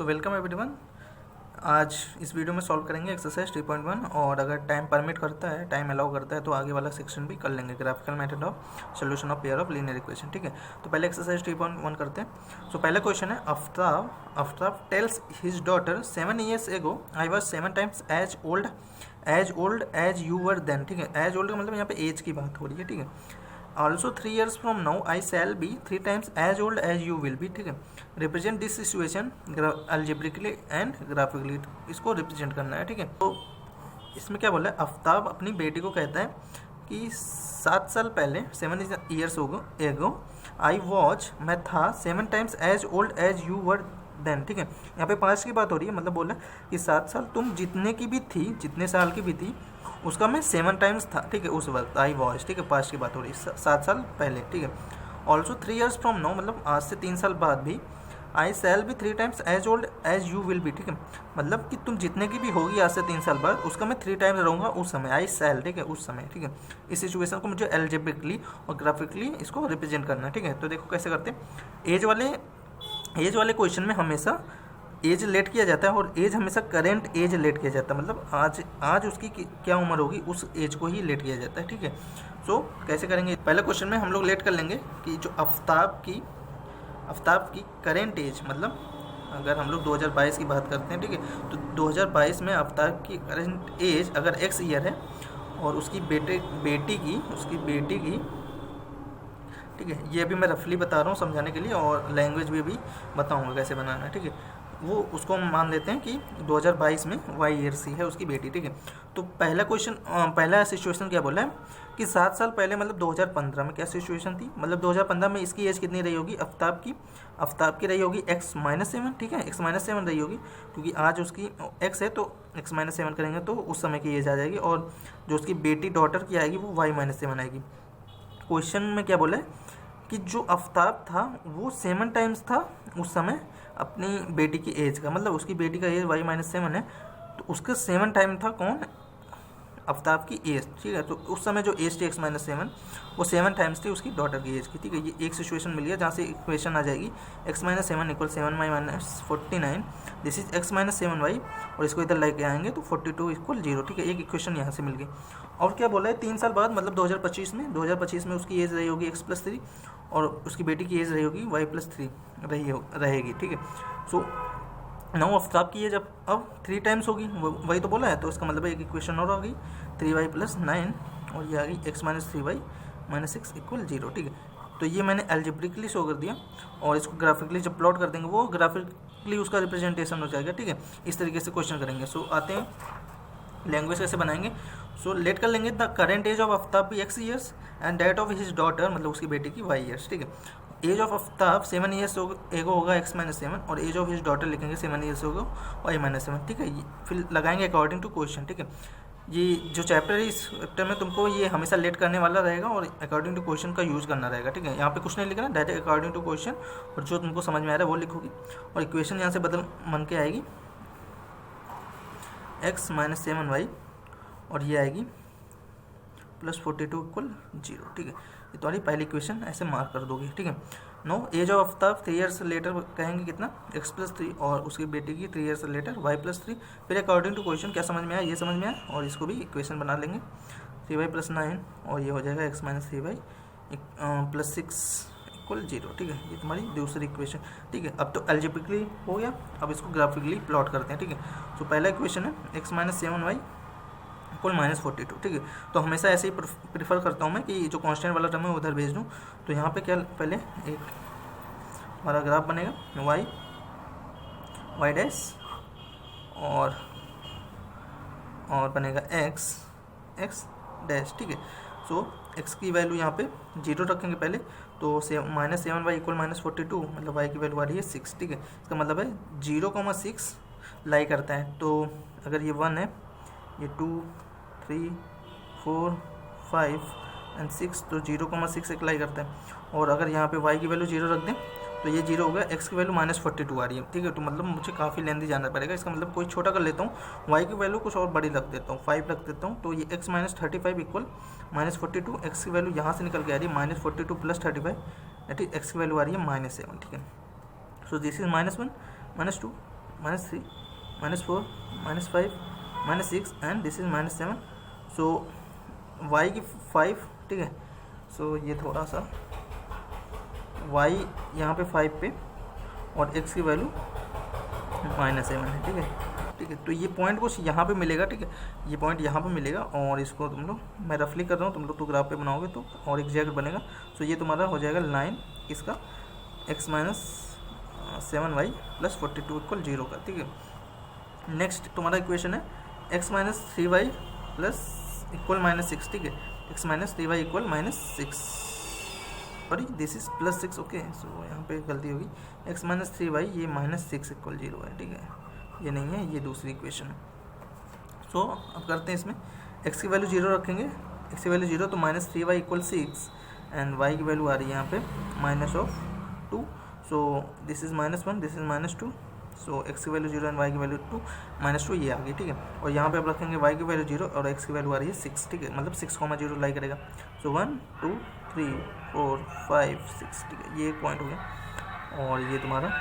Welcome everyone. आज इस video में सॉल्व करेंगे एक्सरसाइज 3.1 और अगर टाइम परमिट करता है, टाइम अलाउ करता है तो आगे वाला सेक्शन भी कर लेंगे, graphical method of solution of pair of linear equation. ठीक है, तो पहले एक्सरसाइज 3.1 करते हैं। सो पहला क्वेश्चन है, Aftab tells his daughter 7 years ago I was 7 times as old as you were then. ठीक है, एज ओल्ड का मतलब यहाँ पे एज की बात हो रही है। ठीक है, also 3 years from now I shall be 3 times as old as you will be. ठीक है, represent this situation algebraically and graphically, इसको रिप्रेजेंट करना है। ठीक है, तो इसमें क्या बोला है, आफ्ताब अपनी बेटी को कहता है कि 7 साल पहले 7 years एगो आई वॉच, मैं था 7 times as old as you were then. ठीक है, यहाँ पे 5 की बात हो रही है, मतलब बोला कि 7 साल तुम जितने की भी थी, जितने साल की भी थी उसका मैं 7 times था। ठीक है, उस वक्त आई वॉच। ठीक है, 5 की बात हो रही है, 7 साल पहले। ठीक है, ऑल्सो 3 years फ्रॉम नाउ, मतलब आज से 3 साल बाद भी I shall be 3 times as old as you will be. ठीक है, मतलब कि तुम जितने की भी होगी आज से 3 साल बाद, उसका मैं 3 times रहूँगा उस समय, आई शैल। ठीक है, उस समय। ठीक है, इस सिचुएशन को मुझे एल्जेब्रिकली और ग्राफिकली इसको रिप्रेजेंट करना है। ठीक है, तो देखो कैसे करते हैं। एज वाले क्वेश्चन में हमेशा एज लेट किया जाता है और एज हमेशा करेंट एज लेट किया जाता है, मतलब आज उसकी क्या उम्र होगी उस एज को ही लेट किया जाता है। ठीक है, सो कैसे करेंगे, पहले क्वेश्चन में हम लोग लेट कर लेंगे कि जो आफ्ताब की करेंट एज, मतलब अगर हम लोग 2022 की बात करते हैं, ठीक है, तो 2022 में आफ्ताब की करेंट एज अगर x ईयर है और उसकी बेटी की, ठीक है, ये अभी मैं रफली बता रहा हूँ समझाने के लिए और लैंग्वेज भी बताऊँगा कैसे बनाना है। ठीक है, वो उसको हम मान लेते हैं कि 2022 में y ईयर सी है उसकी बेटी। ठीक है, तो पहला सिचुएशन क्या बोला है कि 7 साल पहले, मतलब 2015 में क्या सिचुएशन थी, मतलब 2015 में इसकी एज कितनी रही होगी, आफ्ताब की रही होगी x-7। ठीक है, x-7 रही होगी, क्योंकि आज उसकी x है तो x-7 करेंगे तो उस समय की एज आ जाएगी, और जो उसकी बेटी डॉटर की आएगी वो y-7 आएगी। क्वेश्चन में क्या बोला है कि जो आफ्ताब था वो 7 times था उस समय अपनी बेटी की एज का, मतलब उसकी बेटी का एज y-7 है तो उसका 7 टाइम था कौन, आफ्ताब की एज। ठीक है, तो उस समय जो एज थी x-7 वो 7 times थी उसकी डॉटर की एज की। ठीक है, ये एक सिचुएशन मिल गया जहाँ से इक्वेशन आ जाएगी x-7 = 7y - 49, this is x-7y, और इसको इधर लेके आएंगे तो 42 = 0। ठीक है, एक इक्वेशन यहाँ से मिल गई। और क्या बोला है, 3 साल बाद, मतलब 2025 में उसकी एज रही होगी x+3 और उसकी बेटी की एज रही होगी y+3 रहेगी। ठीक है, सो नाउ आफ्ताब की एज अब 3 times होगी, वही तो बोला है, तो इसका मतलब एक इक्वेशन और आ गई 3y + 9, और ये आ गई x-3y - 6 = 0। ठीक है, तो ये मैंने एल्जेब्रिकली शो कर दिया, और इसको ग्राफिकली जब प्लॉट कर देंगे वो ग्राफिकली उसका रिप्रेजेंटेशन हो जाएगा। ठीक है, इस तरीके से क्वेश्चन करेंगे। सो आते हैं लैंग्वेज कैसे बनाएंगे। सो लेट कर लेंगे, the current age of Aftab भी x years and that of his daughter, मतलब उसकी बेटी की y years। ठीक है, एज ऑफ आफ्ताब 7 years एगो होगा x-7, और एज ऑफ हिज डॉटर लिखेंगे 7 years होगा y-7। ठीक है, फिर लगाएंगे अकॉर्डिंग टू क्वेश्चन। ठीक है, ये जो चैप्टर है इस चैप्टर में तुमको ये हमेशा लेट करने वाला रहेगा और अकॉर्डिंग टू क्वेश्चन का यूज़ करना रहेगा। ठीक है, यहाँ पे कुछ नहीं लिखना, डायरेक्ट अकॉर्डिंग टू क्वेश्चन, और जो तुमको समझ में आ रहा है वो लिखोगी, और इक्वेशन यहाँ से बन के आएगी x-7y, और ये आएगी +42 = 0। ठीक है, ये तुम्हारी पहली इक्वेशन ऐसे मार्क कर दोगे। ठीक है, no age of Aftab 3 years later कहेंगे कितना, x+3, और उसकी बेटी की 3 years लेटर y+3। फिर अकॉर्डिंग टू क्वेश्चन क्या समझ में आया, ये समझ में आया, और इसको भी इक्वेशन बना लेंगे 3y + 9, और ये हो जाएगा x-3y + 6 = 0। ठीक है, ये तुम्हारी दूसरी इक्वेशन। ठीक है, अब तो एल्जेब्रिकली हो गया, अब इसको ग्राफिकली प्लॉट करते हैं। ठीक है, तो पहला इक्वेशन है x-7y = -42। ठीक है, तो हमेशा ऐसे ही प्रीफर करता हूँ मैं कि जो कांस्टेंट वाला टर्म है उधर भेज दूँ। तो यहाँ पे क्या, पहले एक हमारा ग्राफ बनेगा y डैश, और बनेगा x डैश। ठीक है, सो x की वैल्यू यहाँ पे 0 रखेंगे पहले, तो -7y = -42, मतलब y की वैल्यू आ रही है 6। ठीक है, इसका मतलब है 0,6 लाई करता है, तो अगर ये 1 है, ये 2 3 4 5 एंड 6, तो 0,6 अप्लाई करता है, और अगर यहाँ पे y की वैल्यू 0 रख दें तो ये 0 होगा, x की वैल्यू -42 आ रही है। ठीक है, तो मतलब मुझे काफ़ी लेंदी जाना पड़ेगा, इसका मतलब कोई छोटा कर लेता हूँ, y की वैल्यू कुछ और बड़ी रख देता हूँ, 5 रख देता हूँ, तो ये x-35 = -42, x की वैल्यू यहाँ से निकल के आ रही है -42 + 35, दैट इज x की वैल्यू आ रही है -7। ठीक है, so this is -1 -2 -3, -4, -5, -6 and this is -7. So y की 5, ठीक है. सो ये थोड़ा सा y यहाँ पे 5 पे और x की वैल्यू -7 है, ठीक है. ठीक है, तो ये पॉइंट कुछ यहाँ पे मिलेगा, ठीक है. ये पॉइंट यहाँ पे मिलेगा और इसको तुम लोग, मैं रफली कर रहा हूँ, तुम लोग तो ग्राफ पे बनाओगे तो और एग्जैक्ट बनेगा. सो ये तुम्हारा हो जाएगा लाइन इसका x - 7y + 42 = 0 का, ठीक है. नेक्स्ट तुम्हारा इक्वेशन है x - 3y = -6, ठीक है. x - 3y = -6, sorry this is +6, okay. So यहाँ पे गलती होगी. x - 3y ये -6 = 0 है, ठीक है. ये नहीं है, ये दूसरी इक्वेशन है. सो अब करते हैं इसमें x की वैल्यू 0 रखेंगे. x की वैल्यू 0 तो -3y = 6 एंड y की वैल्यू आ रही है यहाँ पे -2. So this is -1, this is -2. So x की वैल्यू 0 एंड y की वैल्यू 2, -2 ये आ गई, ठीक है. और यहाँ पे आप रखेंगे y की वैल्यू 0 और x की वैल्यू आ रही है 6, ठीक है. मतलब 6, 0 लाई करेगा. सो 1 2 3 4 5 6, ठीक है. ये एक पॉइंट हो गया. और ये तुम्हारा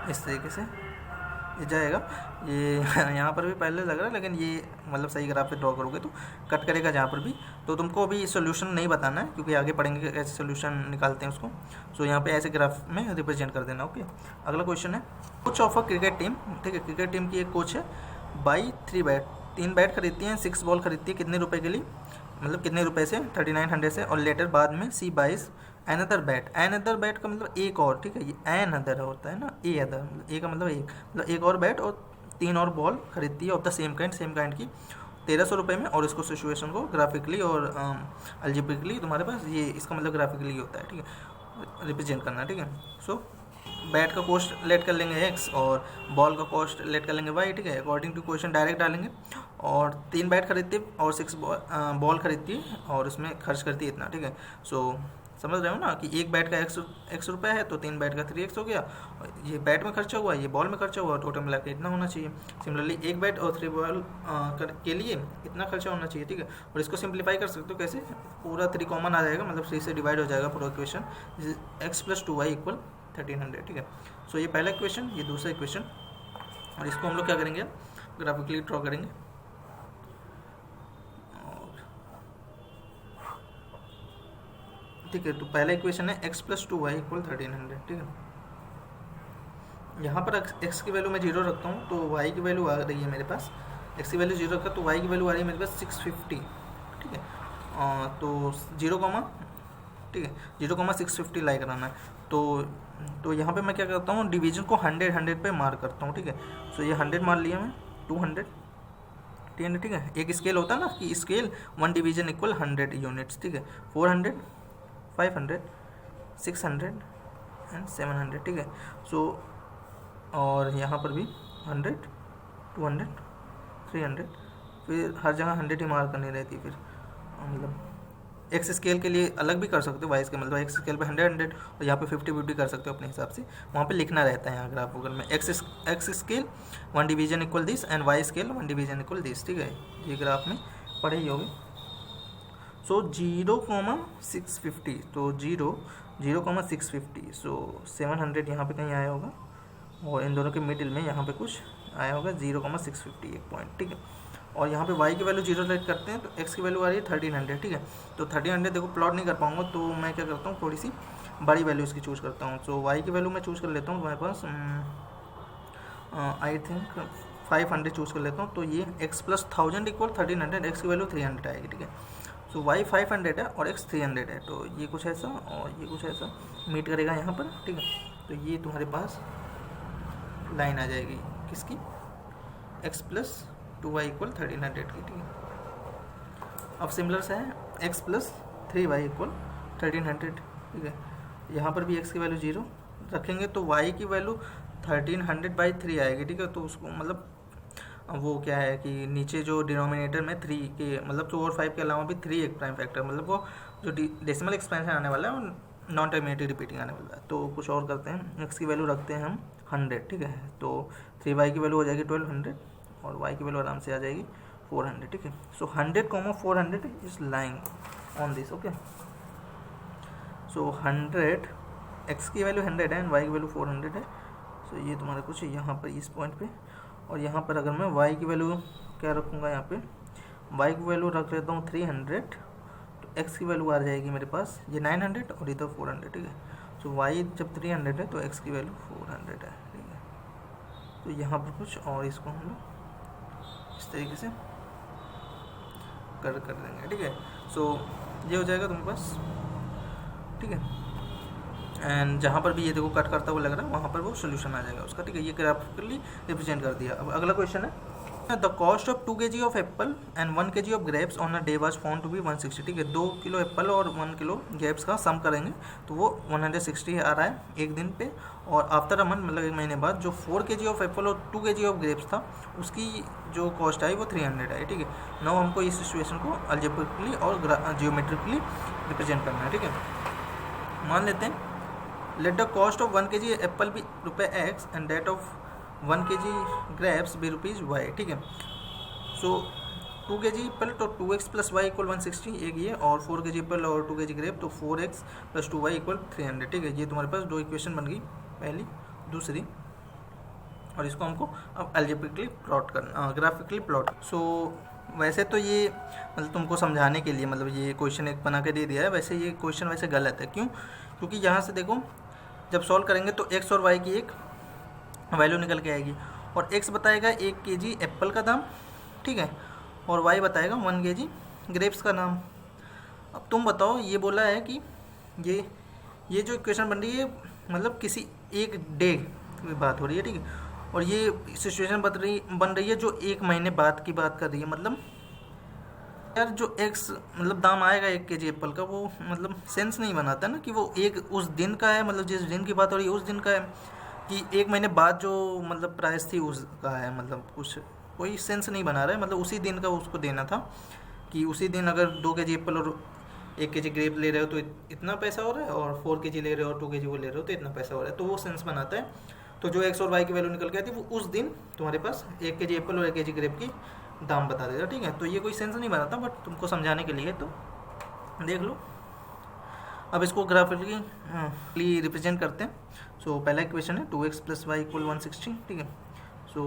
इस तरीके से ये जाएगा. ये यहाँ पर भी पहले लग रहा है, लेकिन ये मतलब सही ग्राफ पे ड्रॉ करोगे तो कट करेगा जहाँ पर भी. तो तुमको अभी सोल्यूशन नहीं बताना है क्योंकि आगे पढ़ेंगे ऐसे सोल्यूशन निकालते हैं उसको. सो यहाँ पे ऐसे ग्राफ में रिप्रेजेंट कर देना, ओके. अगला क्वेश्चन है coach of a cricket team, ठीक है. क्रिकेट टीम की एक कोच है, बाई 3 बैट, 3 बैट खरीदती है, 6 बॉल खरीदती है. कितने रुपए के लिए, मतलब कितने रुपए से, 3900 से. और लेटर बाद में C buys another bat. Another bat का मतलब एक और, ठीक है. ये एन अदर होता है ना, ए अदर, मतलब ए का मतलब एक, मतलब एक और बैट और 3 और बॉल खरीदती है ऑफ द सेम काइंड की 1300 रुपये में. और इसको सिचुएशन को ग्राफिकली और अल्जेब्रिकली तुम्हारे पास ये इसका मतलब ग्राफिकली होता है, ठीक है, रिप्रेजेंट करना, ठीक है. सो बैट का कॉस्ट लेट कर लेंगे x और बॉल का कॉस्ट लेट कर लेंगे y, ठीक है. अकॉर्डिंग टू क्वेश्चन डायरेक्ट डालेंगे. और 3 बैट खरीदती है और 6 बॉल खरीदती है और उसमें खर्च करती है इतना, ठीक है. सो समझ रहे हो ना कि एक बैट का x रुपये है तो 3 बैट का 3x हो गया. ये बैट में खर्चा हुआ, ये बॉल में खर्चा हुआ, टोटल मिला के इतना होना चाहिए. सिमिलरली एक बैट और 3 बॉल के लिए इतना खर्चा होना चाहिए, ठीक है. और इसको सिंप्लीफाई कर सकते हो कैसे, पूरा 3 कॉमन आ जाएगा, मतलब 3 से डिवाइड हो जाएगा पूरा इक्वेशन. x + 2y = 1300, ठीक है. सो ये पहला इक्वेशन, ये दूसरा इक्वेशन. और इसको हम लोग क्या करेंगे, ग्राफिकली ड्रॉ करेंगे. ठीक है, तो पहला इक्वेशन है x + 2y = 1300, ठीक है. यहाँ पर x की वैल्यू मैं 0 रखता हूँ तो y की वैल्यू आ रही है मेरे पास, x की वैल्यू 0 रखा तो y की वैल्यू आ रही है मेरे पास 650, ठीक है. तो 0, ठीक है, 0,650 लाई कराना है. तो यहाँ पे मैं क्या करता हूँ, डिवीजन को 100 पे मार्क करता हूँ, ठीक है. सो ये 100 मान लिया मैं, 200, 300, ठीक है. एक स्केल होता है ना कि स्केल 1 डिवीजन = 100 यूनिट्स, ठीक है. 400, 500, 600 एंड 700, ठीक है. सो और यहाँ पर भी 100, 200, 300, फिर हर जगह 100 ही मार्क करनी रहती है. फिर मतलब एक्स स्केल के लिए अलग भी कर सकते हो, वाई स्केल मतलब एक्स स्केल पे 100 और यहाँ पे 50 कर सकते हो अपने हिसाब से. वहाँ पे लिखना रहता है यहाँ ग्राफ गूगल में, x scale 1 division = this and y scale 1 division = this, ठीक है. ये ग्राफ में पढ़े ही होगे. सो 0,650, तो 0,650. सो 700 यहाँ पे कहीं आया होगा और इन दोनों के मिडिल में यहाँ पे कुछ आया होगा 0,650 एक पॉइंट, ठीक है. और यहाँ पे y की वैल्यू 0 लेट करते हैं तो x की वैल्यू आ रही है 1300, ठीक है. तो 1300 देखो प्लॉट नहीं कर पाऊंगा तो मैं क्या करता हूँ, थोड़ी सी बड़ी वैल्यू इसकी चूज़ करता हूँ. सो y की वैल्यू मैं चूज़ कर लेता हूँ तुम्हारे पास आई थिंक 500 चूज़ कर लेता हूँ. तो ये x + 1000 = 1300, x की वैल्यू 300 आएगी, ठीक है. सो y 500 है और x 300 है, तो ये कुछ ऐसा और ये कुछ ऐसा मीट करेगा यहाँ पर, ठीक है. तो ये तुम्हारे पास लाइन आ जाएगी किसकी, x + 2y = 1300 की, ठीक है. अब सिमिलर से है x + 3y = 1300, ठीक है. यहाँ पर भी x की वैल्यू 0 रखेंगे तो y की वैल्यू 1300/3 आएगी, ठीक है. तो उसको मतलब वो क्या है कि नीचे जो डिनोमिनेटर में 3 के मतलब 2 और 5 के अलावा भी 3 एक प्राइम फैक्टर, मतलब वो जो डेसिमल एक्सपेंशन आने वाला है और नॉन टर्मिनेटिव रिपीटिंग आने वाला है. तो कुछ और करते हैं, x की वैल्यू रखते हैं हम 100, ठीक है. तो 3y की वैल्यू हो जाएगी 1200 और y की वैल्यू आराम से आ जाएगी 400, ठीक है. सो 100,400 is lying on this, okay. So 100 x की वैल्यू 100 है एंड y की वैल्यू 400 है. तो ये तुम्हारा कुछ यहाँ पर इस पॉइंट पे, और यहाँ पर अगर मैं y की वैल्यू क्या रखूँगा, यहाँ पे y की वैल्यू रख लेता हूँ 300, तो x की वैल्यू आ जाएगी मेरे पास ये 900 और इधर 400, ठीक है। तो y जब 300 है तो x की वैल्यू 400 है, ठीक है। तो यहाँ पर कुछ और इसको हम लोग इस तरीके से कर देंगे, ठीक है। सो ये हो जाएगा तुम्हारे पास, ठीक है। एंड जहाँ पर भी ये देखो कट करता हुआ लग रहा है वहाँ पर वो सोल्यूशन आ जाएगा उसका, ठीक है। ये ग्राफिकली रिप्रेजेंट कर दिया। अब अगला क्वेश्चन है, the cost of 2 kg of apple and 1 kg of grapes on a day was found to be 160, ठीक है। 2 किलो एप्पल और 1 किलो ग्रेप्स का सम करेंगे तो वो 160 आ रहा है एक दिन पे, और आफ्टर अ मंथ मतलब 1 महीने बाद जो 4 kg ऑफ एप्पल और 2 kg ऑफ ग्रेप्स था उसकी जो कॉस्ट आई वो 300 है, ठीक है। नाउ हमको इस सिचुएशन को अलजेब्रिकली और जियोमेट्रिकली रिप्रेजेंट करना है, ठीक है। मान लेते हैं let the cost of 1 kg apple भी ₹X and that of 1 kg grapes भी ₹Y, ठीक है। सो 2 kg एप्पल तो 2x प्लस y इक्वल 160 एक ये, और 4 kg एप्पल और 2 kg ग्रेप तो 4x प्लस 2y इक्वल 300, ठीक है। ये तुम्हारे पास दो इक्वेशन बन गई, पहली दूसरी, और इसको हमको अब अलजेब्रिकली प्लॉट करना, ग्राफिकली प्लॉट। सो वैसे तो ये मतलब तुमको समझाने के लिए मतलब ये क्वेश्चन एक बना के दे दिया है, वैसे ये क्वेश्चन वैसे गलत है। क्यों? क्योंकि यहाँ से देखो जब सॉल्व करेंगे तो x और y की एक वैल्यू निकल के आएगी, और x बताएगा 1 kg एप्पल का दाम, ठीक है, और y बताएगा 1 kg ग्रेप्स का दाम। अब तुम बताओ, ये बोला है कि ये जो इक्वेशन बन रही है मतलब किसी एक डे की बात हो रही है, ठीक है, और ये सिचुएशन बन रही है जो 1 महीने बाद की बात कर रही है। मतलब यार जो एक्स मतलब दाम आएगा 1 kg एप्पल का, वो मतलब सेंस नहीं बनाता ना कि वो एक उस दिन का है, मतलब जिस दिन की बात हो रही है उस दिन का है, कि 1 महीने बाद जो मतलब प्राइस थी उसका है, मतलब कुछ कोई सेंस नहीं बना रहा है। मतलब उसी दिन का उसको देना था कि उसी दिन अगर 2 kg एप्पल और 1 kg ग्रेप ले रहे हो तो इतना पैसा हो रहा है, और 4 kg ले रहे हो और 2 kg वो ले रहे हो तो इतना पैसा हो रहा है, तो वो सेंस बनाता है। तो जो एक्स और वाई की वैल्यू निकल के आती है वो उस दिन तुम्हारे पास 1 kg एप्पल और 1 kg ग्रेप की दाम बता देगा, ठीक है। तो ये कोई सेंस नहीं बनाता, बट तुमको समझाने के लिए तो देख लो। अब इसको ग्राफिकली रिप्रेजेंट करते हैं। सो पहला इक्वेशन है 2x प्लस वाई इक्वल 160, ठीक है। सो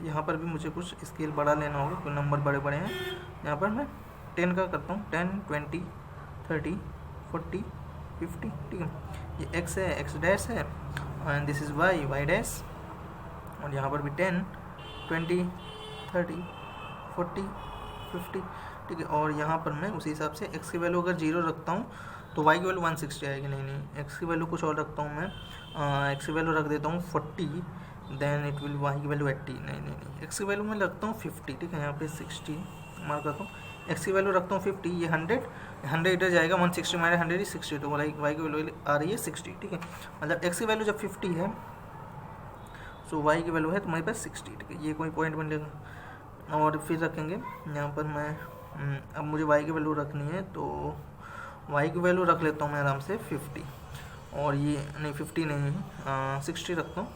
यहाँ पर भी मुझे कुछ स्केल बड़ा लेना होगा, कोई नंबर बड़े बड़े हैं। यहाँ पर मैं 10 का करता हूँ, 10, 20, 30, 40, 50, ठीक है। ये x है, x डैश है, and this is y, y dash, और यहाँ पर भी 10, 20, 30, 40, 50, ठीक है। और यहाँ पर मैं उसी हिसाब से x की वैल्यू अगर 0 रखता हूँ तो y की वैल्यू 160 आएगी। नहीं, x की वैल्यू कुछ और रखता हूँ मैं, x की वैल्यू रख देता हूँ 40, देन इट विल y की वैल्यू 80। नहीं, x की वैल्यू मैं रखता हूँ 50, ठीक है। यहाँ पे 60 मार्क करता हूँ, x की वैल्यू रखता हूँ 50, ये 100 इधर जाएगा, 160 माइनस 100 is 60, तो y की वैल्यू आ रही है 60, ठीक है। मतलब x की वैल्यू जब 50 है सो y की वैल्यू है तुम्हारे पास 60, ठीक है। ये कोई पॉइंट बन लेगा, और फिर रखेंगे यहाँ पर मैं अब मुझे y की वैल्यू रखनी है, तो y की वैल्यू रख लेता हूँ मैं आराम से 50, और ये नहीं 50 नहीं 60 रखता हूँ,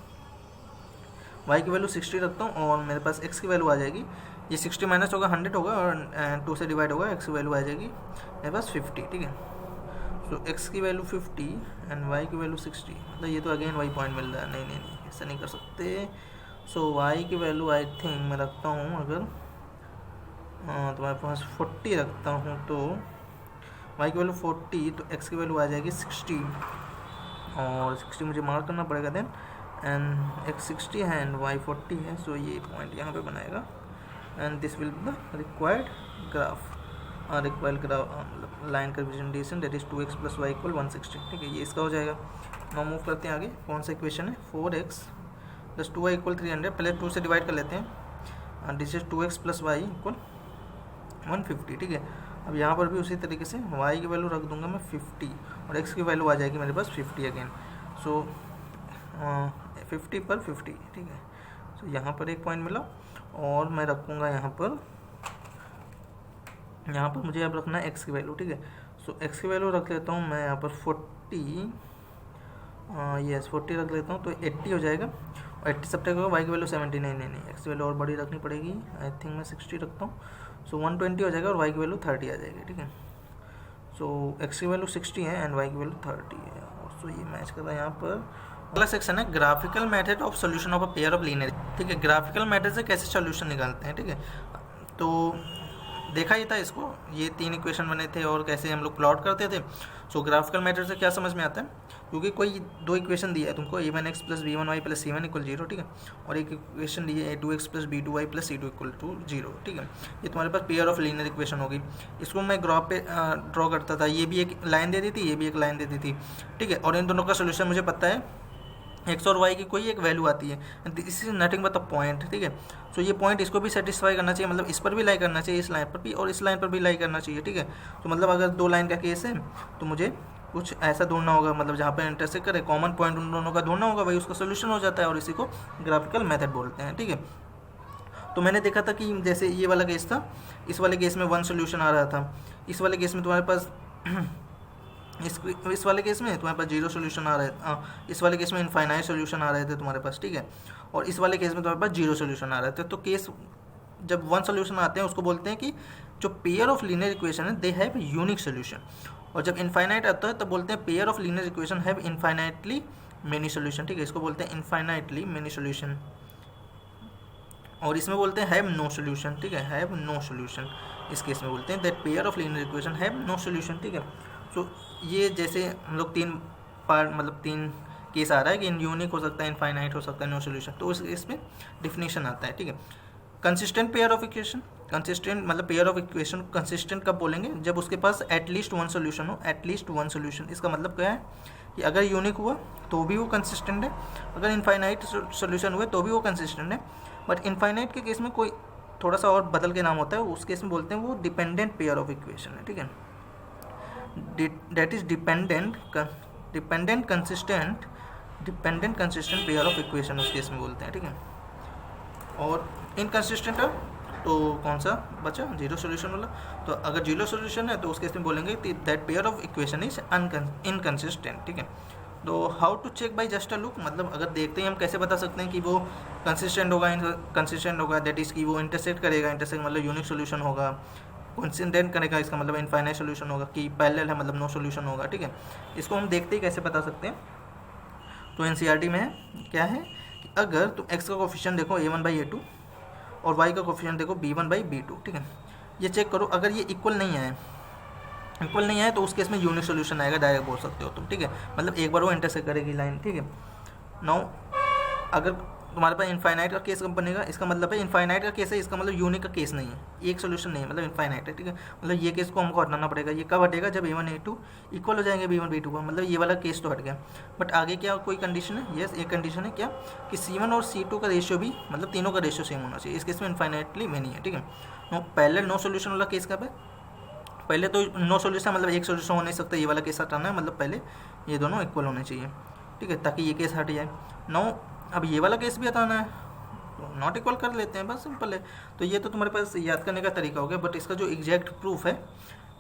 y की वैल्यू 60 रखता हूँ, और मेरे पास x की वैल्यू आ जाएगी, ये 60 माइनस होगा 100 होगा, और 2 से डिवाइड होगा, x की वैल्यू आ जाएगी मेरे पास 50, ठीक है। सो x की वैल्यू 50 एंड y की वैल्यू 60, मतलब ये तो अगेन y पॉइंट मिल रहा है। नहीं ऐसा नहीं कर सकते। सो y की वैल्यू आई थिंक मैं रखता हूँ, अगर तुम्हारे पास 40 रखता हूँ तो y की वैल्यू 40, तो x की वैल्यू आ जाएगी 60, और 60 मुझे मार्क करना पड़ेगा देन, एंड x 60 है एंड y 40 है, सो ये पॉइंट यहाँ पे बनाएगा, and this will be the required graph, line का representation, that is 2x plus y equal 160, ठीक है। ये इसका हो जाएगा। नाउ मूव करते हैं आगे, कौन सा इक्वेशन है, 4x प्लस 2y इक्वल 300, पहले 2 से डिवाइड कर लेते हैं, this is 2x plus y equal 150, ठीक है। अब यहाँ पर भी उसी तरीके से y की वैल्यू रख दूंगा मैं 50, और x की वैल्यू आ जाएगी मेरे पास 50 अगेन, सो 50 पर 50, ठीक है। सो यहाँ पर एक पॉइंट मिला, और मैं रखूँगा यहाँ पर मुझे अब रखना है x की वैल्यू, ठीक है। सो x की वैल्यू रख लेता हूँ मैं यहाँ पर 40, यस 40 रख लेता हूँ, तो 80 हो जाएगा, और 80 सब होगा, y की वैल्यू 70, नहीं x की वैल्यू और बड़ी रखनी पड़ेगी, आई थिंक मैं 60 रखता हूँ, सो 120 हो जाएगा, और y की वैल्यू 30 आ जाएगी, ठीक है। सो x की वैल्यू 60 है एंड y की वैल्यू 30 है, और सो ये मैच कर रहा है यहाँ पर, अगला सेक्शन है graphical method of solution of a pair of linear. ठीक है, ग्राफिकल मेथड से कैसे सोल्यूशन निकालते हैं। ठीक है, तो देखा ही था इसको, ये 3 इक्वेशन बने थे और कैसे हम लोग प्लॉट करते थे। सो ग्राफिकल मेथड से क्या समझ में आता है, क्योंकि कोई 2 इक्वेशन दिया है तुमको, a1x plus b1y plus c1 equal 0। ठीक है, और एक इक्वेशन दी है a2x plus b2y plus c2 equal to 0। ठीक है, ये तुम्हारे पास पेयर ऑफ लीनियर इक्वेशन होगी। इसको मैं ग्राफ पे ड्रॉ करता था, ये भी एक लाइन दे दी थी, ये भी एक लाइन दे दी थी। ठीक है, और इन दोनों का सोल्यूशन मुझे पता है, एक्स और वाई की कोई एक वैल्यू आती है, this is nothing but a point. ठीक है, सो ये पॉइंट इसको भी सेटिस्फाई करना चाहिए, मतलब इस पर भी लाई करना चाहिए, इस लाइन पर भी और इस लाइन पर भी लाई करना चाहिए। ठीक है, तो मतलब अगर 2 लाइन का केस है तो मुझे कुछ ऐसा ढूंढना होगा, मतलब जहाँ पर इंटरसेक्ट करे कॉमन पॉइंट उन दोनों का ढूंढना होगा, वही उसका सोल्यूशन हो जाता है और इसी को ग्राफिकल मेथड बोलते हैं। ठीक है, तो मैंने देखा था कि जैसे ये वाला केस था, इस वाले केस में 1 सोल्यूशन आ रहा था, इस वाले केस में तुम्हारे पास इस वाले केस में तुम्हारे पास 0 सोल्यूशन आ रहे थे, इस वाले केस में इनफाइनाइट सोल्यूशन आ रहे थे तुम्हारे पास। ठीक है, और इस वाले केस में तुम्हारे पास 0 सोल्यूशन आ रहे थे। तो केस जब 1 सोल्यूशन आते हैं उसको बोलते हैं कि जो पेयर ऑफ लीनियर इक्वेशन है दे हैव यूनिक सोल्यूशन, और जब इनफाइनाइट आता है तो बोलते हैं pair of linear equation have infinitely many solution. ठीक है, इसको बोलते हैं इनफाइनाइटली मेनी सोल्यूशन, और इसमें बोलते हैं हैव नो सोल्यूशन। ठीक है, हैव नो सोल्यूशन, इस केस में बोलते हैं that pair of linear equation have no solution. ठीक है, तो ये जैसे हम लोग 3 पार्ट मतलब 3 केस आ रहा है कि यूनिक हो सकता है, इनफाइनाइट हो सकता है, नो सोल्यूशन, तो इसमें डिफिनीशन आता है। ठीक है, consistent pair of equation, consistent मतलब पेयर ऑफ इक्वेशन कंसिस्टेंट कब बोलेंगे, जब उसके पास एटलीस्ट 1 सोल्यूशन हो, एटलीस्ट 1 सोल्यूशन। इसका मतलब क्या है कि अगर यूनिक हुआ तो भी वो कंसिस्टेंट है, अगर इनफाइनाइट सोल्यूशन हुए तो भी वो कंसिस्टेंट है। बट इनफाइनाइट के केस में कोई थोड़ा सा और बदल के नाम होता है, उस केस में बोलते हैं वो डिपेंडेंट पेयर ऑफ इक्वेशन है। ठीक है, that is dependent consistent pair of equation उस केस में बोलते हैं। ठीक है, और इनकंसिस्टेंट है तो कौन सा बचा, 0 सोल्यूशन वाला। तो अगर 0 सोल्यूशन है तो उस केस में बोलेंगे that pair of equation is inconsistent. ठीक है, तो how to check by just a look, मतलब अगर देखते ही हम कैसे बता सकते हैं कि वो कंसिस्टेंट होगा, इनकंसिस्टेंट होगा, दैट इज़ कि वो इंटरसेक्ट करेगा, इंटरसेक्ट मतलब यूनिक सोल्यूशन होगा, कोइंसिडेंट करेगा, इसका मतलब इनफाइनाइट सोल्यूशन होगा, कि पैरेलल है मतलब नो सोल्यूशन होगा। ठीक है, इसको हम देखते ही कैसे बता सकते हैं, तो एनसीईआरटी में है क्या है कि अगर तुम एक्स का कोफिशिएंट देखो a1/a2 और y का कोफिशिएंट देखो b1/b2। ठीक है, ये चेक करो, अगर ये इक्वल नहीं आए तो उस केस में यूनिक सोल्यूशन आएगा, डायरेक्ट बोल सकते हो तुम। ठीक है, मतलब एक बार वो इंटरसेक्ट करेगी लाइन। ठीक है, नाउ अगर तुम्हारे पास इनफाइनाइट का केस कब बनेगा, इसका मतलब है इनफाइनाइट का केस है, इसका मतलब यूनिक का केस नहीं है, एक सोल्यूशन नहीं है, मतलब इनफाइनाइट है। ठीक है, मतलब ये केस को हमको हटाना पड़ेगा। ये कब हटेगा, जब a1 a2 इक्वल हो जाएंगे b1 b2 का, मतलब ये वाला केस तो हट गया। बट आगे क्या कोई कंडीशन है, यस एक कंडीशन है क्या कि c1 और c2 का रेशियो भी मतलब तीनों का रेशियो सेम होना चाहिए, इस केस में इनफाइनाइटली मेनी है। ठीक है, पहले नो सोल्यूशन वाला केस कब है, पहले तो नो सोल्यूशन मतलब एक सोल्यूशन हो नहीं सकता, ये वाला केस हटाना है, मतलब पहले ये दोनों इक्वल होने चाहिए। ठीक है, ताकि ये केस हट जाए। नो अब ये वाला केस भी हटाना है, तो नॉट इक्वल कर लेते हैं, बस सिंपल है। तो ये तो तुम्हारे पास याद करने का तरीका हो गया, बट इसका जो एग्जैक्ट प्रूफ है,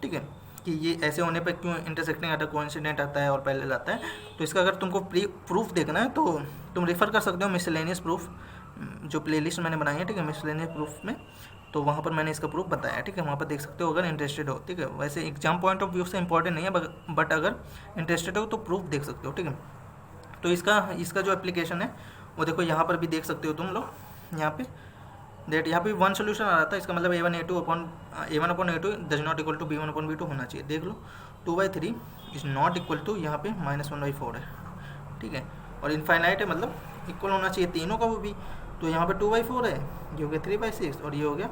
ठीक है, कि ये ऐसे होने पर क्यों इंटरसेक्टिंग आता है, कोइंसिडेंट आता है और पैरेलल आता है, तो इसका अगर तुमको प्रूफ देखना है तो तुम रेफर कर सकते हो मिसलेनियस प्रूफ, जो प्लेलिस्ट मैंने बनाई है। ठीक है, मिसलेनियस प्रूफ में, तो वहाँ पर मैंने इसका प्रूफ बताया। ठीक है, वहाँ पर देख सकते हो अगर इंटरेस्टेड हो। ठीक है, वैसे एग्जाम पॉइंट ऑफ व्यू से इंपॉर्टेंट नहीं है, बट अगर इंटरेस्टेड हो तो प्रूफ देख सकते हो। ठीक है, तो इसका जो एप्लीकेशन है वो देखो, यहाँ पर भी देख सकते हो तुम लोग, यहाँ पे यहाँ पे 1 सोल्यूशन आ रहा था, इसका मतलब a1/a2 does not equal to b1/b2 होना चाहिए। देख लो 2/3 इज नॉट इक्वल टू यहाँ पे -1/4 है। ठीक है, और इनफाइनाइट है मतलब इक्वल होना चाहिए तीनों का वो भी, तो यहाँ पे 2/4 है, ये हो गया 3/6 और ये हो गया,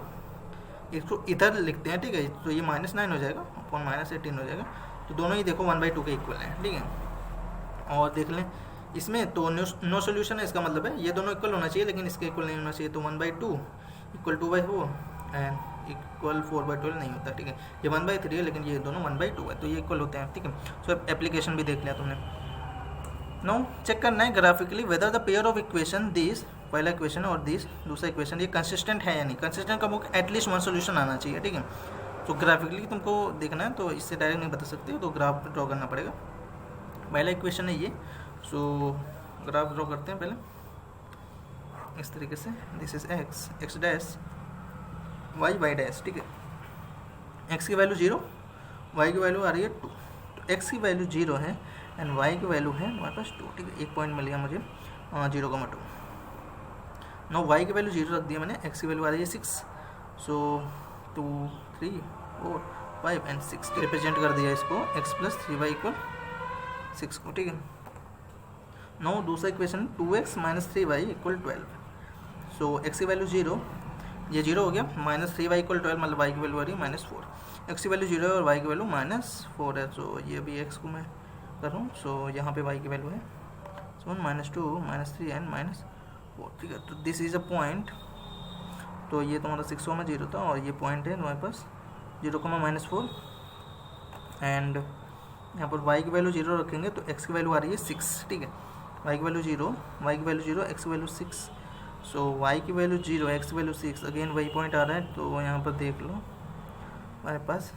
इसको इधर लिखते हैं। ठीक है, तो ये -9 हो जाएगा अपॉन -18 हो जाएगा, तो दोनों ही देखो 1/2 के इक्वल हैं। ठीक है, और देख लें इसमें तो नो सोल्यूशन है, इसका मतलब है ये दोनों इक्वल होना चाहिए, लेकिन इसके इक्वल नहीं होना चाहिए, तो 1/2 इक्वल 2/4 एंड इक्वल 4/12 नहीं होता। ठीक है, ये 1/3 है, लेकिन ये दोनों 1/2 है, तो ये इक्वल होते हैं। ठीक है, सो एप्लीकेशन भी देख लिया तुमने। नो चेक करना है graphically whether the pair of equation this, पहला इक्वेशन और दिस दूसरा इक्वेशन, ये कंसिस्टेंट है या नहीं। कंसिस्टेंट का मुख्य एटलीस्ट 1 सोल्यूशन आना चाहिए। ठीक है, तो ग्राफिकली तुमको देखना है, तो इससे डायरेक्ट नहीं बता सकते, तो ग्राफ ड्रॉ करना पड़ेगा। पहला इक्वेशन है ये, सो ग्राफ ड्रॉ करते हैं पहले इस तरीके से, this is x dash y dash. ठीक है, x की वैल्यू 0, y की वैल्यू आ रही है 2, तो x की वैल्यू 0 है एंड वाई की वैल्यू है हमारे पास 2, ठीक है। एक पॉइंट मिल गया मुझे 0,2। नो वाई की वैल्यू 0 रख दिया मैंने, एक्स की वैल्यू आ रही है 6, सो 2 3 4 5 एंड 6 रिप्रेजेंट कर दिया इसको x प्लस 3y इक्वल 6 को, ठीक है। नो दूसरा equation 2x minus 3y equal 12, सो x की वैल्यू 0, ये 0 हो गया, माइनस 3y इक्वल 12 मतलब y की वैल्यू आ रही है -4, x की वैल्यू 0 है और y की वैल्यू -4 है, सो ये भी x को मैं कर रहा हूँ, सो यहाँ पे y की वैल्यू है -2 -3 एंड -4, ठीक है। तो दिस इज़ अ पॉइंट, तो ये तुम्हारा 6 में 0 था और ये पॉइंट है तुम्हारे पास 0,-4 एंड यहाँ पर y की वैल्यू 0 रखेंगे तो x की वैल्यू आ रही है 6, ठीक है। y की वैल्यू 0, x की वैल्यू 6, सो y की वैल्यू 0, x की वैल्यू 6, अगेन वही पॉइंट आ रहा है, तो यहाँ पर देख लो हमारे पास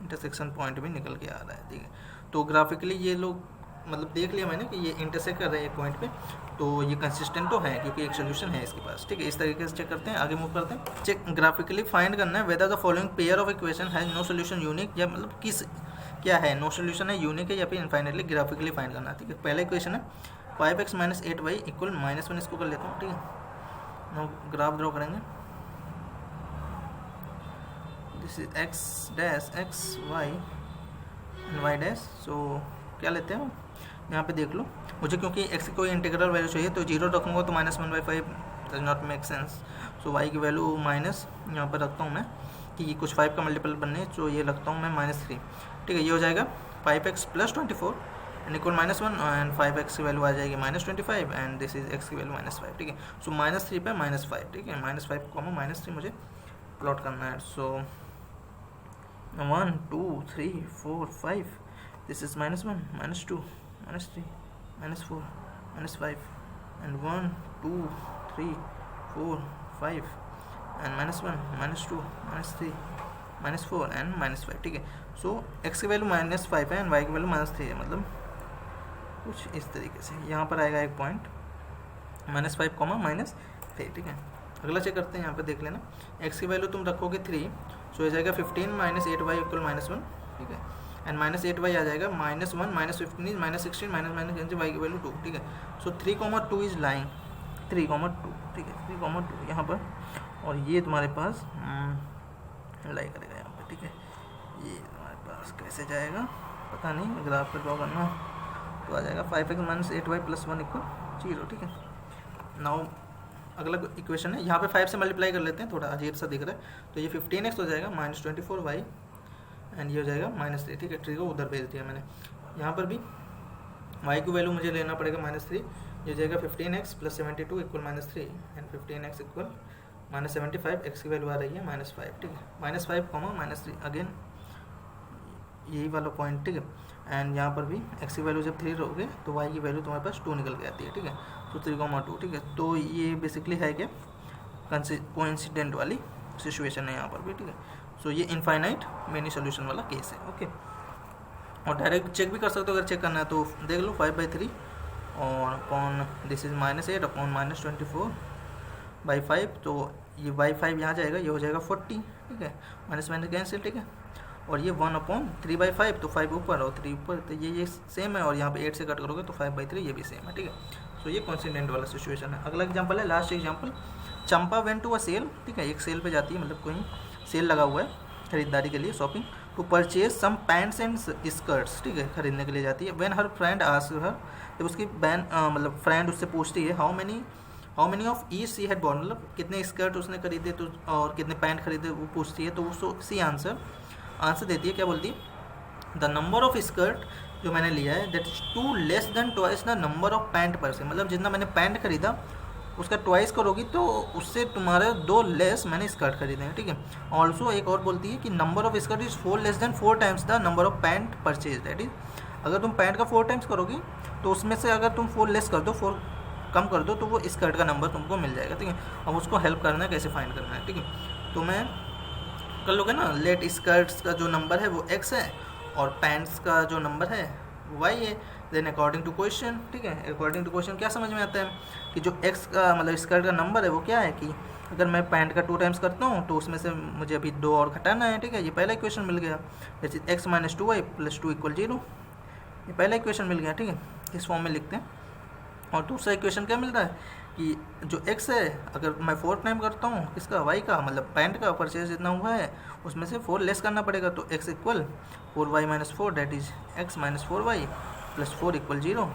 इंटरसेक्शन पॉइंट भी निकल के आ रहा है, ठीक है। तो ग्राफिकली ये लोग मतलब देख लिया मैंने कि ये इंटरसेक्ट कर रहे हैं एक पॉइंट पे, तो ये कंसिस्टेंट तो है क्योंकि एक सोल्यूशन है इसके पास, ठीक है। इस तरीके से चेक करते हैं, आगे मूव करते हैं। चेक ग्राफिकली फाइंड करना है whether the following pair of equation has no solution unique, या मतलब किस क्या है, नो सोल्यूशन है, यूनिक है या फिर इनफाइनाइटली, ग्राफिकली फाइंड करना है, ठीक है। पहला इक्वेशन है 5x माइनस 8y इक्वल -1, इसको कर लेता हूँ, ठीक है। नो ग्राफ ड्रॉ करेंगे, this is x dash x y and y dash, so क्या लेते हैं यहाँ पे देख लो, मुझे क्योंकि x की कोई इंटीग्रल वैल्यू चाहिए तो 0 रखूँगा तो -1/5 does not make sense, so y की वैल्यू माइनस यहाँ पर रखता हूँ मैं कि कुछ 5 का मल्टीपल बनने, तो ये लगता हूँ मैं -3, ठीक है। ये हो जाएगा 5x plus 24 and equal -1 and 5x की वैल्यू आ जाएगी -25 एंड दिस इज x की वैल्यू -5, ठीक है। सो -3 पे -5, ठीक है, -5, -3 मुझे प्लॉट करना है, सो 1 2 3 4 5, this is -1 -2 -3 -4 -5 and 1 2 3 4 5 and -1 -2 -3 -4 and -5, ठीक है। सो x की वैल्यू -5 है एंड y की वैल्यू -3 है, मतलब कुछ इस तरीके से यहाँ पर आएगा एक पॉइंट -5, -3, ठीक है। अगला चेक करते हैं, यहाँ पे देख लेना, x की वैल्यू तुम रखोगे 3, सो हो जाएगा 15 - 8y इक्वल -1, ठीक है, एंड -8y आ जाएगा -1 -15 -16 -, y की वैल्यू 2, ठीक है। सो 3,2 इज लाइंग 3,2, ठीक है, 3,2 यहाँ पर, और ये तुम्हारे पास लाई करेगा यहाँ पे, ठीक है। ये तुम्हारे पास कैसे जाएगा पता नहीं, ग्राफ पे ड्रॉ करना तो आ जाएगा 5x minus 8y plus 1 equal 0, ठीक है। नाउ अगला इक्वेशन है, यहाँ पे 5 से मल्टीप्लाई कर लेते हैं, थोड़ा अजीब सा दिख रहा है, तो ये 15x हो जाएगा -24y एंड ये हो जाएगा -3, ठीक है। 3 को उधर भेज दिया मैंने, यहाँ पर भी y की वैल्यू मुझे लेना पड़ेगा -3, ये हो जाएगा 15x plus 72 equal -3 and 15x equal -75, x की वैल्यू आ रही है -5, ठीक है, -5, -3 अगेन यही वाला पॉइंट, ठीक है। एंड यहाँ पर भी x की वैल्यू जब 3 रहोगे तो y की वैल्यू तुम्हारे पास 2 निकल के आती है, ठीक है। तो 3,2, ठीक है। तो ये बेसिकली है क्या कोइंसिडेंट वाली सिचुएशन है यहाँ पर भी, ठीक है। सो ये इनफाइनाइट मेनी सोल्यूशन वाला केस है, ओके। और डायरेक्ट चेक भी कर सकते हो, अगर चेक करना है तो देख लो 5/3 और अपॉन दिस इज -8 अपॉन -24/5, तो ये y5 यहाँ जाएगा, ये हो जाएगा 40, ठीक है, माइनस कैंसिल, ठीक है। और ये 1/3/5, तो 5 ऊपर और 3 ऊपर, तो ये सेम है, और यहाँ पे 8 से कट करोगे तो 5/3 ये भी सेम है, ठीक है। सो ये कॉन्सिडेंट वाला सिचुएशन है। अगला एग्जांपल है, last example, Champa went to a sale, ठीक है, एक सेल पे जाती है, मतलब कोई सेल लगा हुआ है खरीदारी के लिए, shopping, to purchase some pants and skirts, ठीक है, खरीदने के लिए जाती है। When her friend asked her, जब उसकी बहन मतलब फ्रेंड उससे पूछती है how many of each she had bought, मतलब कितने स्कर्ट उसने खरीदे तो और कितने पैंट खरीदे वो पूछती है, तो वो सी आंसर देती है, क्या बोलती है, द नंबर ऑफ स्कर्ट जो मैंने लिया है that is 2 less than twice the number of pant पर से, मतलब जितना मैंने पैंट खरीदा उसका ट्वाइस करोगी तो उससे तुम्हारे 2 लेस मैंने स्कर्ट खरीदे हैं, ठीक है। ऑल्सो एक और बोलती है कि number of skirt is 4 less than 4 times the number of pant purchase, that is अगर तुम पैंट का 4 टाइम्स करोगी तो उसमें से अगर तुम 4 लेस कर दो, 4 कम कर दो, तो वो स्कर्ट का नंबर तुमको मिल जाएगा, ठीक है। अब उसको हेल्प करना है कैसे फाइंड करना है, ठीक है। तो मैं कर लोगे ना, लेट स्कर्ट्स का जो नंबर है वो x है और पैंट्स का जो नंबर है वो y है, देन अकॉर्डिंग टू क्वेश्चन, ठीक है, अकॉर्डिंग टू क्वेश्चन क्या समझ में आता है कि जो x का मतलब स्कर्ट का नंबर है वो क्या है, कि अगर मैं पैंट का 2 टाइम्स करता हूँ तो उसमें से मुझे अभी 2 और घटाना है, ठीक है। ये पहला इक्वेशन मिल गया, जैसे x - 2y + 2 = 0, ये पहला इक्वेशन मिल गया, ठीक है, इस फॉर्म में लिखते हैं। और दूसरा इक्वेशन क्या मिलता है कि जो x है, अगर मैं 4 टाइम करता हूँ किसका, y का, मतलब पैंट का परचेज जितना हुआ है उसमें से 4 लेस करना पड़ेगा, तो x equal 4y minus 4 that is x minus 4y plus 4 equal 0।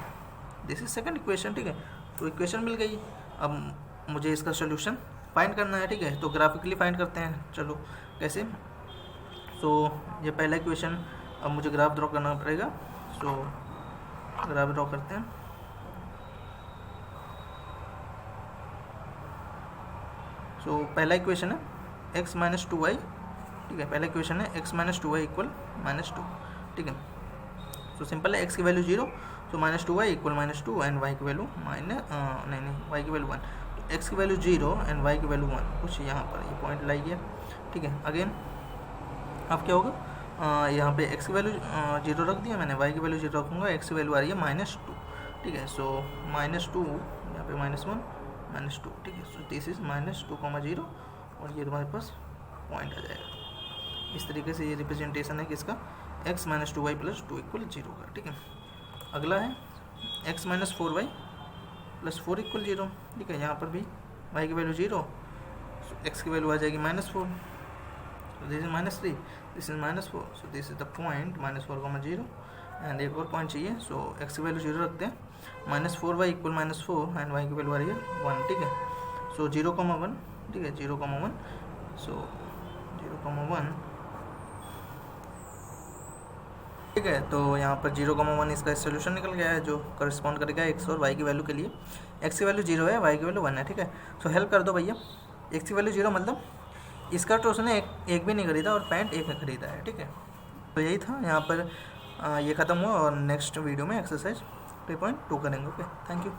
This is second equation, ठीक है। तो इक्वेशन मिल गई। अब मुझे इसका सोल्यूशन फाइंड करना है, ठीक है। तो ग्राफिकली फाइंड करते हैं, चलो कैसे। सो ये पहला इक्वेशन, अब मुझे ग्राफ ड्रॉ करना पड़ेगा। सो ग्राफ ड्रॉ करते हैं। सो पहला इक्वेशन है x माइनस 2y, ठीक है। पहला इक्वेशन है x माइनस 2y इक्वल -2, ठीक है। सो सिंपल है, x की वैल्यू 0, तो -2y इक्वल -2 एंड y की वैल्यू y की वैल्यू 1। तो x की वैल्यू 0 एंड y की वैल्यू 1, कुछ यहाँ पर ये पॉइंट लाई गया, ठीक है। अगेन अब क्या होगा, यहाँ पे x की वैल्यू 0 रख दिया मैंने, y की वैल्यू 0 रखूँगा, x की वैल्यू आ रही है -2, ठीक है। सो -2 यहाँ पे -1 -2, ठीक है। सो दिस इज -2, और ये तुम्हारे पास पॉइंट आ जाएगा। इस तरीके से ये रिप्रेजेंटेशन है किसका, x minus 2y plus 2 equal 0 का, ठीक है। अगला है x minus 4y plus 4 equal 0, ठीक है। यहाँ पर भी y की वैल्यू 0, x की वैल्यू आ जाएगी -4, this is -3, this is -4, so this is the point -4, 0। And एक और पॉइंट चाहिए, सो x की वैल्यू 0 रखते हैं, -4y इक्वल -4 एंड y की वैल्यू आ रही है 1, ठीक है। सो 0,1, ठीक है, 0,1, सो 0,1, ठीक है। तो यहाँ पर 0,1 इसका सोल्यूशन निकल गया है, जो करस्पॉन्ड करेगा x और y की वैल्यू के लिए। x की वैल्यू 0 है, y की वैल्यू 1 है, ठीक है। सो हेल्प कर दो भैया। x की वैल्यू 0 मतलब इसका तो उसने एक भी नहीं खरीदा और पैंट एक खरीदा है, ठीक है। तो यही था यहाँ पर, ये ख़त्म हुआ और नेक्स्ट वीडियो में एक्सरसाइज 3.2 करेंगे। Okay, thank you.